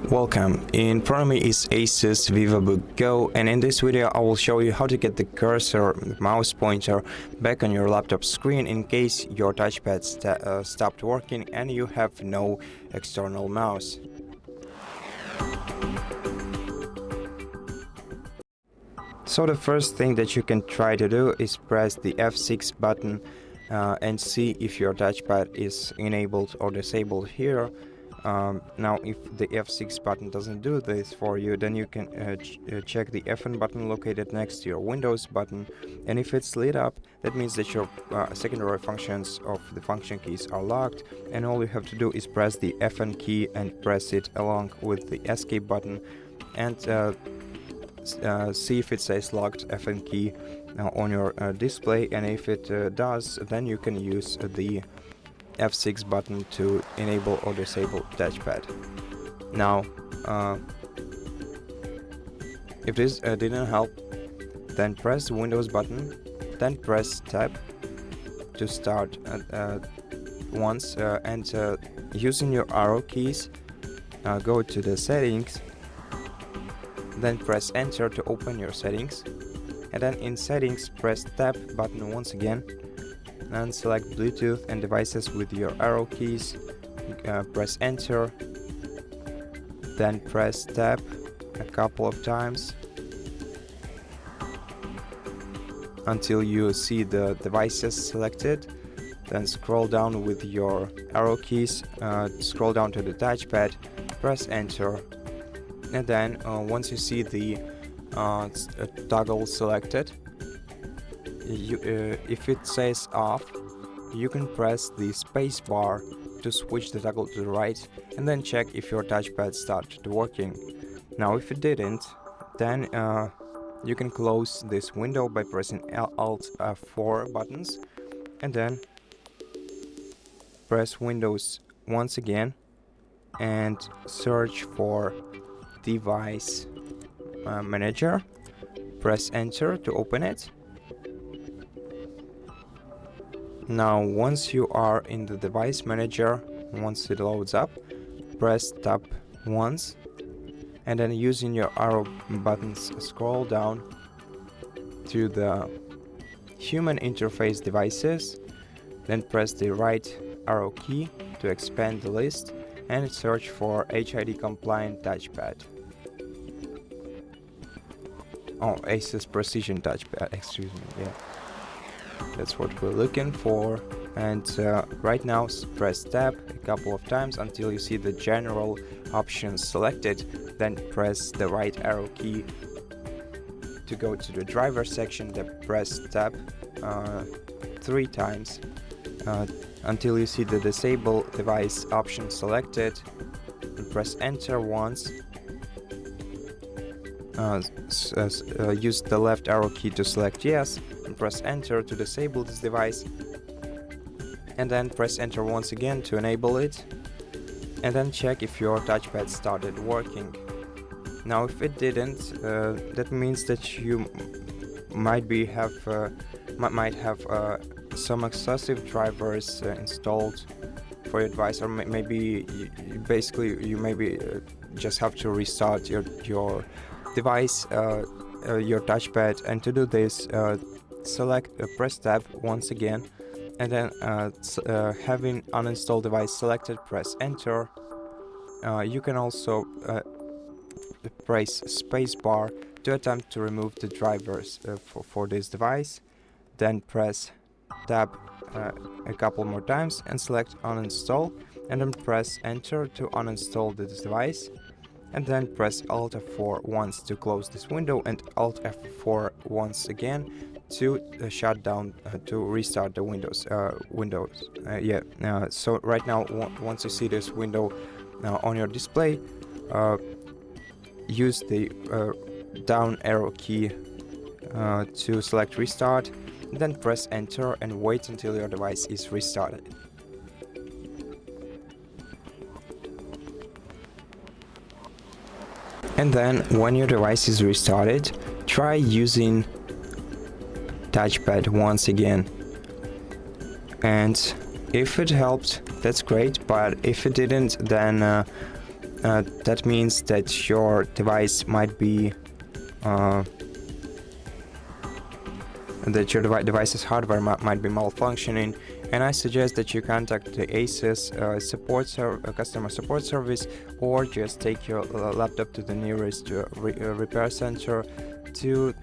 Welcome, in front of me is ASUS VivoBook Go, and in this video I will show you how to get the cursor, mouse pointer back on your laptop screen in case your touchpad stopped working and you have no external mouse. So the first thing that you can try to do is press the F6 button and see if your touchpad is enabled or disabled here. Now if the F6 button doesn't do this for you, then you can check the F1 button located next to your Windows button, and if it's lit up, that means that your secondary functions of the function keys are locked, and all you have to do is press the F1 key and press it along with the escape button and see if it says locked F1 key on your display, and if it does, then you can use the F6 button to enable or disable touchpad. Now if this didn't help, then press the Windows button, then press tab to start once, and using your arrow keys go to the settings, then press enter to open your settings, and then in settings press tab button once again and select Bluetooth and devices with your arrow keys. Press enter, then press tab a couple of times until you see the devices selected. Then scroll down with your arrow keys, scroll down to the touchpad, press enter, and then once you see the toggle selected, if it says off, you can press the space bar to switch the toggle to the right, and then check if your touchpad started working. Now if it didn't, then you can close this window by pressing Alt F4 buttons, and then press Windows once again and search for Device Manager. Press enter to open it. Now once you are in the device manager, once it loads up, press tab once, and then using your arrow buttons scroll down to the human interface devices, then press the right arrow key to expand the list and search for HID compliant touchpad. Oh, ASUS Precision Touchpad, excuse me, yeah. That's what we're looking for, and right now press tab a couple of times until you see the general options selected, then press the right arrow key to go to the driver section, then press tab 3 times until you see the disable device option selected, and press enter once. Use the left arrow key to select yes, and press enter to disable this device, and then press enter once again to enable it, and then check if your touchpad started working. Now if it didn't, that means that you might have some excessive drivers installed for your device, or maybe you just have to restart your device, your touchpad, and to do this press tab once again, and then having uninstall device selected, press enter. You can also press space bar to attempt to remove the drivers for this device, then press tab a couple more times and select uninstall, and then press enter to uninstall this device, and then press Alt F4 once to close this window and Alt F4 once again to shut down, to restart the Windows. So right now, once you see this window on your display, use the down arrow key to select restart, then press enter and wait until your device is restarted. And then when your device is restarted, try using touchpad once again, and if it helped, that's great, but if it didn't, then that means that your device might be device's hardware might be malfunctioning, and I suggest that you contact the ASUS customer support service, or just take your laptop to the nearest repair center to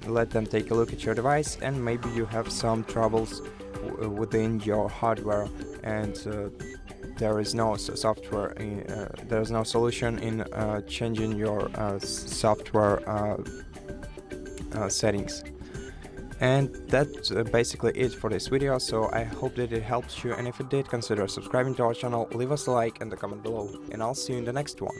let them take a look at your device, and maybe you have some troubles within your hardware, and there is no software there is no solution in changing your software settings. And that's basically it for this video, so I hope that it helps you, and if it did, consider subscribing to our channel, leave us a like and a comment below, and I'll see you in the next one.